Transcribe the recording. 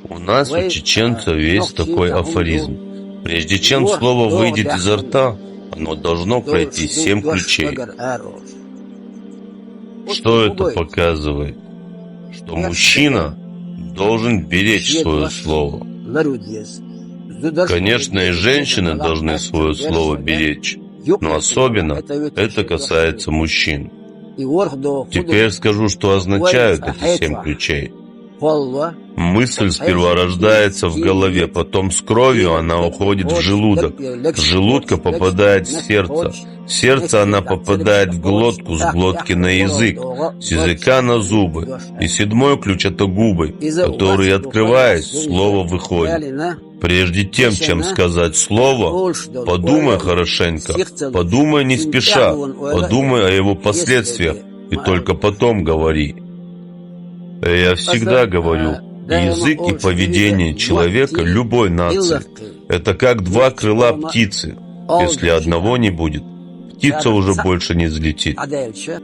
У нас, у чеченцев, есть такой афоризм. Прежде чем слово выйдет изо рта, оно должно пройти 7 ключей. Что это показывает? Что мужчина должен беречь свое слово. Конечно, и женщины должны свое слово беречь, но особенно это касается мужчин. Теперь скажу, что означают эти 7 ключей. Мысль сперва рождается в голове, потом с кровью она уходит в желудок. С желудка попадает в сердце. С сердца она попадает в глотку, с глотки на язык, с языка на зубы. И 7-й ключ — это губы, которые, открываясь, слово выходит. Прежде чем сказать слово, подумай хорошенько, подумай не спеша, подумай о его последствиях, и только потом говори. Я всегда говорю, язык и поведение человека любой нации — это как 2 крыла птицы. Если одного не будет, птица уже больше не взлетит.